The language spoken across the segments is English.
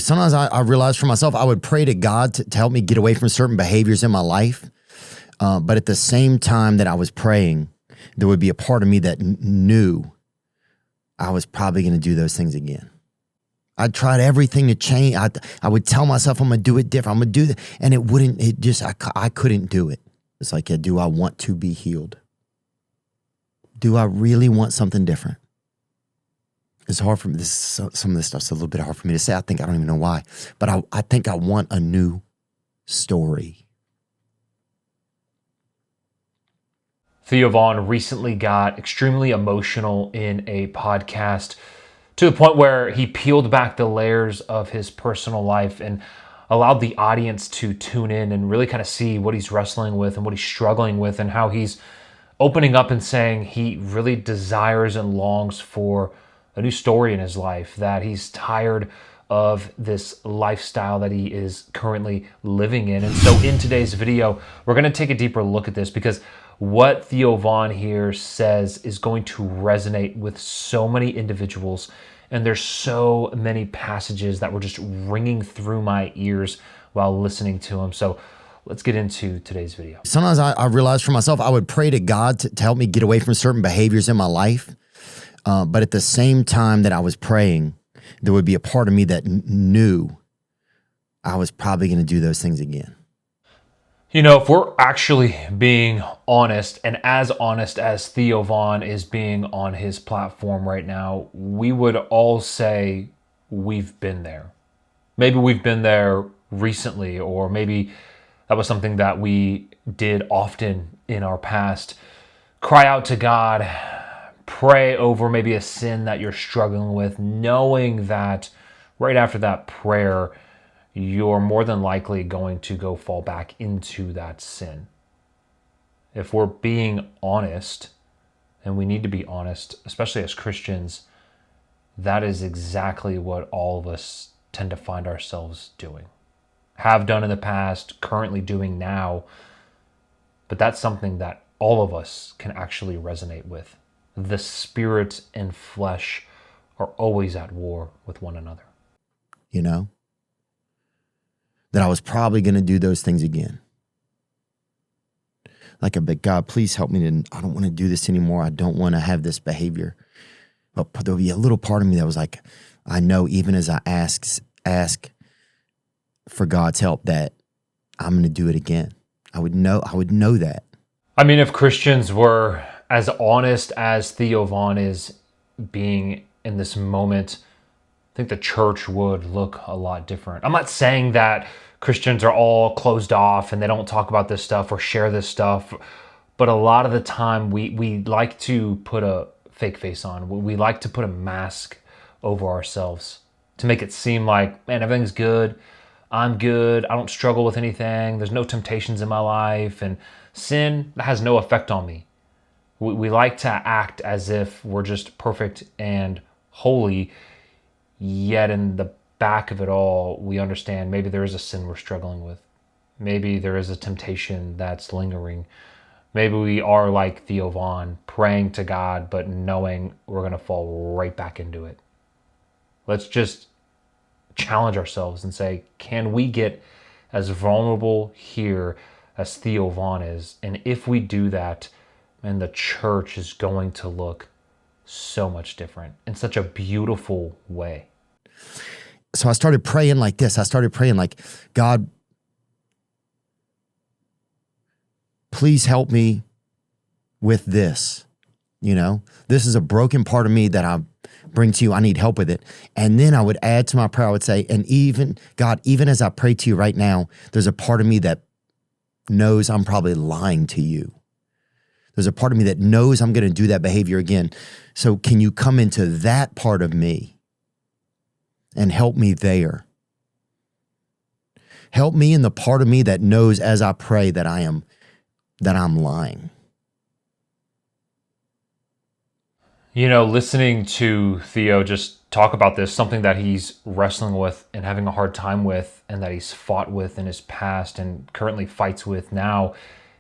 Sometimes I realized for myself, I would pray to God to help me get away from certain behaviors in my life. But at the same time that I was praying, there would be a part of me that knew I was probably going to do those things again. I tried everything to change. I would tell myself I'm going to do it different. I'm going to do that. And I couldn't do it. It's like, do I want to be healed? Do I really want something different? It's hard for me. Some of this stuff's a little bit hard for me to say. I don't even know why. But I think I want a new story. Theo Von recently got extremely emotional in a podcast to the point where he peeled back the layers of his personal life and allowed the audience to tune in and really kind of see what he's wrestling with and what he's struggling with and how he's opening up and saying he really desires and longs for a new story in his life, that he's tired of this lifestyle that he is currently living in. And so in today's video, we're going to take a deeper look at this because what Theo Von here says is going to resonate with so many individuals. And there's so many passages that were just ringing through my ears while listening to him. So let's get into today's video. Sometimes I realized for myself, I would pray to God to help me get away from certain behaviors in my life. But at the same time that I was praying, there would be a part of me that knew I was probably going to do those things again. You know, if we're actually being honest, and as honest as Theo Von is being on his platform right now, we would all say we've been there. Maybe we've been there recently, or maybe that was something that we did often in our past. Cry out to God, pray over maybe a sin that you're struggling with, knowing that right after that prayer, you're more than likely going to go fall back into that sin. If we're being honest, and we need to be honest, especially as Christians, that is exactly what all of us tend to find ourselves doing. Have done in the past, currently doing now, but that's something that all of us can actually resonate with. The spirit and flesh are always at war with one another. You know? That I was probably going to do those things again. Like, but God, please help me. I don't want to do this anymore. I don't want to have this behavior. But there'll be a little part of me that was like, I know even as I ask for God's help that I'm going to do it again. I would know that. I mean, if Christians were as honest as Theo Von is being in this moment, I think the church would look a lot different. I'm not saying that Christians are all closed off and they don't talk about this stuff or share this stuff, but a lot of the time we like to put a fake face on. We like to put a mask over ourselves to make it seem like, man, everything's good. I'm good. I don't struggle with anything. There's no temptations in my life, and sin has no effect on me. We like to act as if we're just perfect and holy, yet in the back of it all, we understand maybe there is a sin we're struggling with. Maybe there is a temptation that's lingering. Maybe we are like Theo Von, praying to God, but knowing we're going to fall right back into it. Let's just challenge ourselves and say, can we get as vulnerable here as Theo Von is? And if we do that, man, the church is going to look so much different in such a beautiful way. So I started praying like this. I started praying like, God, please help me with this. You know, this is a broken part of me that I bring to you. I need help with it. And then I would add to my prayer, I would say, and even, God, even as I pray to you right now, there's a part of me that knows I'm probably lying to you. There's a part of me that knows I'm going to do that behavior again. So can you come into that part of me and help me there? Help me in the part of me that knows as I pray that I'm lying. You know, listening to Theo just talk about this, something that he's wrestling with and having a hard time with, and that he's fought with in his past and currently fights with now,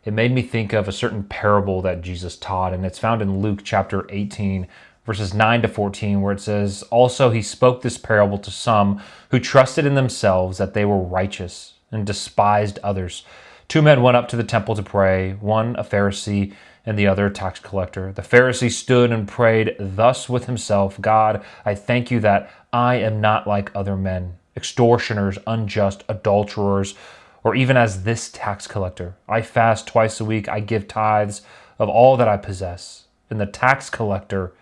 it made me think of a certain parable that Jesus taught, and it's found in Luke chapter 18, verses 9 to 14, where it says, "Also he spoke this parable to some who trusted in themselves that they were righteous and despised others. Two men went up to the temple to pray, one a Pharisee and the other a tax collector. The Pharisee stood and prayed thus with himself, 'God, I thank you that I am not like other men, extortioners, unjust, adulterers, or even as this tax collector. I fast twice a week. I give tithes of all that I possess.' And the tax collector,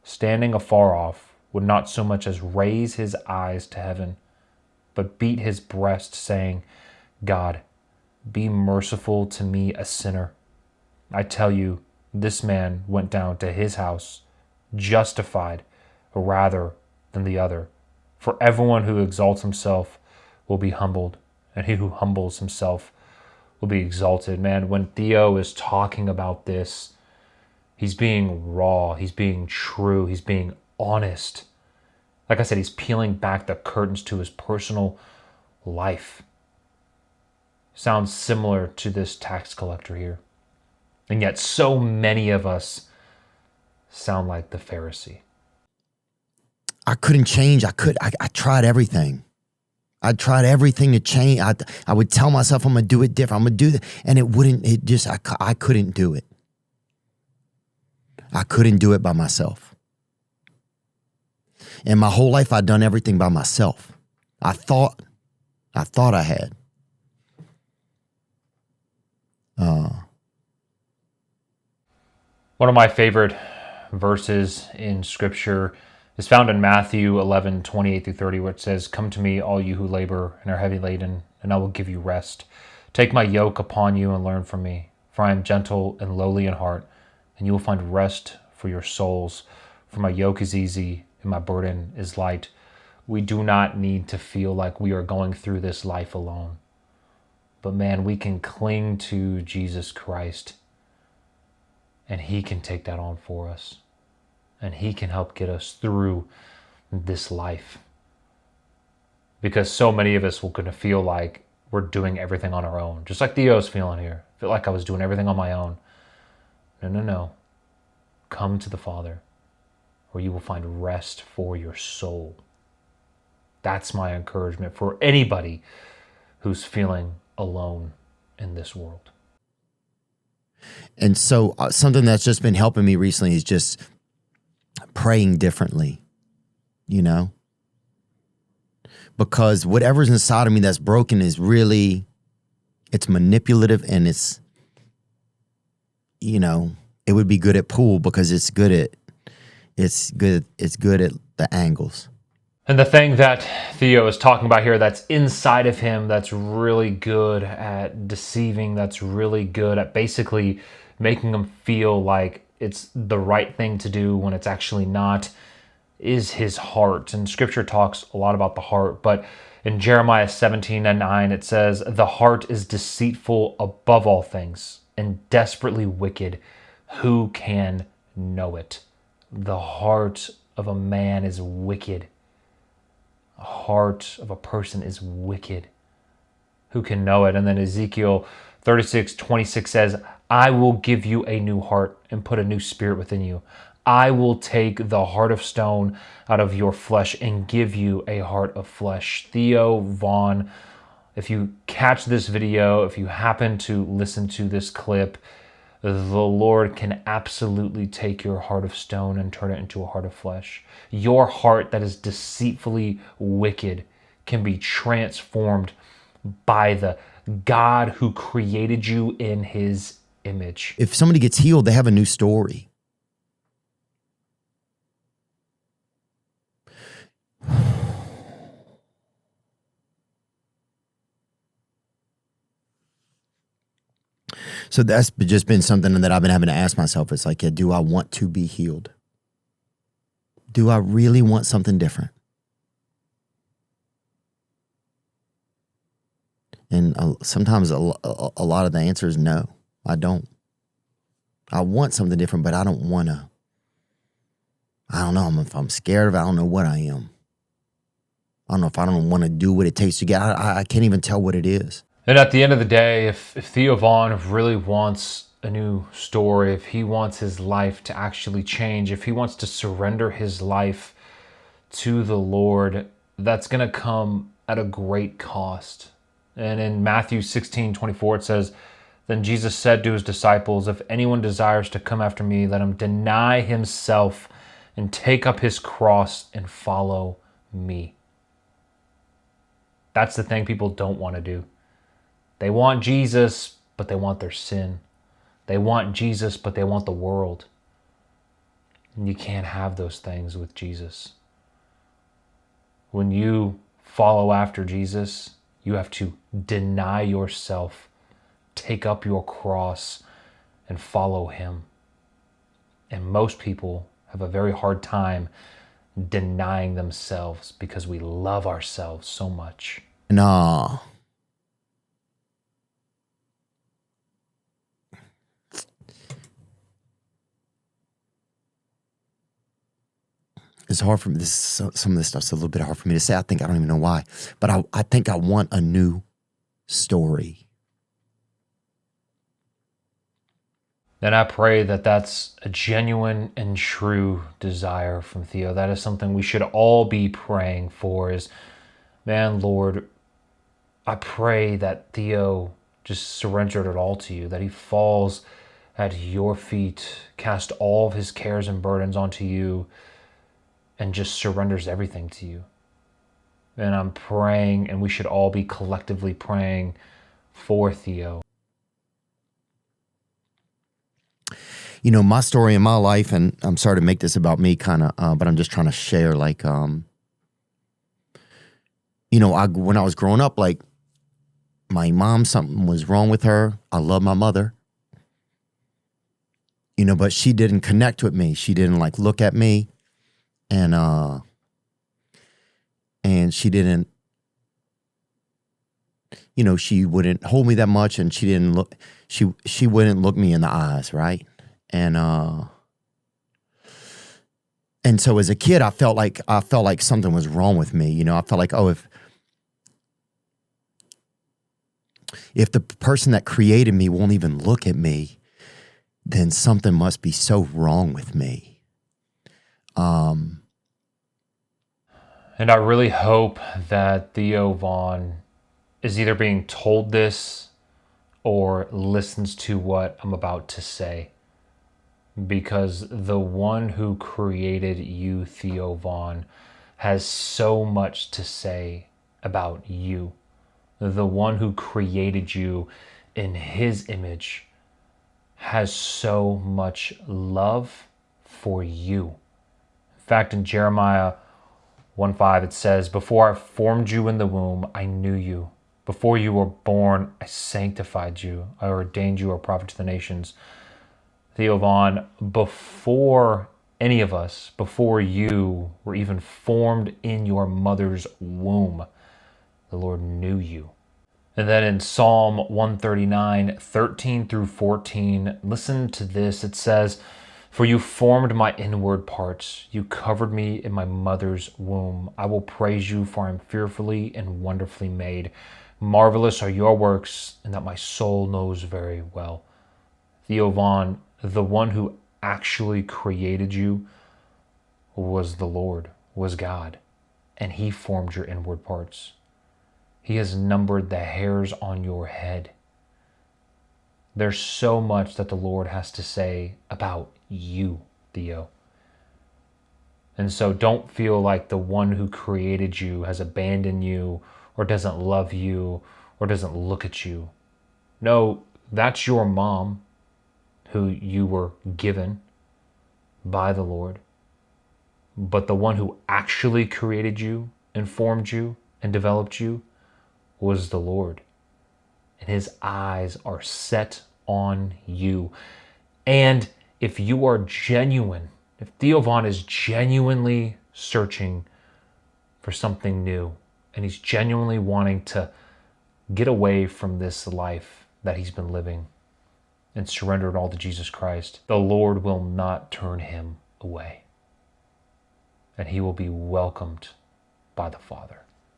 standing afar off, would not so much as raise his eyes to heaven, but beat his breast, saying, 'God, be merciful to me, a sinner.' I tell you, this man went down to his house justified rather than the other. For everyone who exalts himself will be humbled, and he who humbles himself will be exalted." Man, when Theo is talking about this, he's being raw, he's being true, he's being honest. Like I said, he's peeling back the curtains to his personal life. Sounds similar to this tax collector here. And yet so many of us sound like the Pharisee. I couldn't change. I tried everything. I tried everything to change. I would tell myself I'm going to do it different. I'm going to do that. And I couldn't do it. I couldn't do it by myself. And my whole life I'd done everything by myself. I thought I had. One of my favorite verses in Scripture is found in Matthew 11, 28 through 30, where it says, "Come to me, all you who labor and are heavy laden, and I will give you rest. Take my yoke upon you and learn from me, for I am gentle and lowly in heart, and you will find rest for your souls. For my yoke is easy and my burden is light." We do not need to feel like we are going through this life alone. But man, we can cling to Jesus Christ, and he can take that on for us. And he can help get us through this life. Because so many of us will going to feel like we're doing everything on our own. Just like Theo's feeling here. I feel like I was doing everything on my own. No. Come to the Father, where you will find rest for your soul. That's my encouragement for anybody who's feeling alone in this world. And so something that's just been helping me recently is just praying differently, because whatever's inside of me that's broken is really, it's manipulative, and it's it would be good at pool because it's good at the angles. And the thing that Theo is talking about here that's inside of him that's really good at deceiving, that's really good at basically making him feel like it's the right thing to do when it's actually not, is his heart. And Scripture talks a lot about the heart, but in Jeremiah 17:9 it says, "The heart is deceitful above all things and desperately wicked. Who can know it?" The heart of a man is wicked. The heart of a person is wicked. Who can know it? And then Ezekiel 36:26 says, "I will give you a new heart and put a new spirit within you. I will take the heart of stone out of your flesh and give you a heart of flesh." Theo Von, if you catch this video, if you happen to listen to this clip, the Lord can absolutely take your heart of stone and turn it into a heart of flesh. Your heart that is deceitfully wicked can be transformed by the God who created you in his image. If somebody gets healed, they have a new story. So that's just been something that I've been having to ask myself. It's like, do I want to be healed? Do I really want something different? And sometimes a lot of the answer is no, I don't. I want something different, but I don't want to. I don't know if I'm scared of it. I don't know what I am. I don't know if I don't want to do what it takes to get. I can't even tell what it is. And at the end of the day, if Theo Von really wants a new story, if he wants his life to actually change, if he wants to surrender his life to the Lord, that's going to come at a great cost. And in Matthew 16:24, it says, "Then Jesus said to his disciples, 'If anyone desires to come after me, let him deny himself and take up his cross and follow me.'" That's the thing people don't want to do. They want Jesus, but they want their sin. They want Jesus, but they want the world. And you can't have those things with Jesus. When you follow after Jesus, you have to deny yourself, take up your cross, and follow him. And most people have a very hard time denying themselves because we love ourselves so much. No. It's hard for me. Some of this stuff's a little bit hard for me to say. I think I don't even know why. But I think I want a new story. And I pray that that's a genuine and true desire from Theo. That is something we should all be praying for is, man, Lord, I pray that Theo just surrendered it all to you, that he falls at your feet, cast all of his cares and burdens onto you, and just surrenders everything to you. And I'm praying, and we should all be collectively praying for Theo. You know, my story in my life, and I'm sorry to make this about me kind of, but I'm just trying to share, like, you know, when I was growing up, like, my mom, something was wrong with her. I love my mother. You know, but she didn't connect with me. She didn't, like, look at me. And she didn't, you know, she wouldn't hold me that much, and she didn't look, she wouldn't look me in the eyes, right? And so as a kid, I felt like something was wrong with me. You know, I felt like, oh, if the person that created me won't even look at me, then something must be so wrong with me. And I really hope that Theo Von is either being told this or listens to what I'm about to say. Because the one who created you, Theo Von, has so much to say about you. The one who created you in his image has so much love for you. In fact, in Jeremiah 1:5, it says, "Before I formed you in the womb, I knew you. Before you were born, I sanctified you. I ordained you a prophet to the nations." Theo Von, before any of us, before you were even formed in your mother's womb, the Lord knew you. And then in Psalm 139, 13 through 14, listen to this. It says, "For you formed my inward parts. You covered me in my mother's womb. I will praise you, for I am fearfully and wonderfully made. Marvelous are your works, and that my soul knows very well." Theo Von, the one who actually created you was the Lord, was God, and he formed your inward parts. He has numbered the hairs on your head. There's so much that the Lord has to say about you, Theo. And so don't feel like the one who created you has abandoned you or doesn't love you or doesn't look at you. No, that's your mom who you were given by the Lord. But the one who actually created you and formed you and developed you was the Lord. And his eyes are set on you. And if you are genuine, if Theo Von is genuinely searching for something new, and he's genuinely wanting to get away from this life that he's been living and surrender it all to Jesus Christ, the Lord will not turn him away. And he will be welcomed by the Father.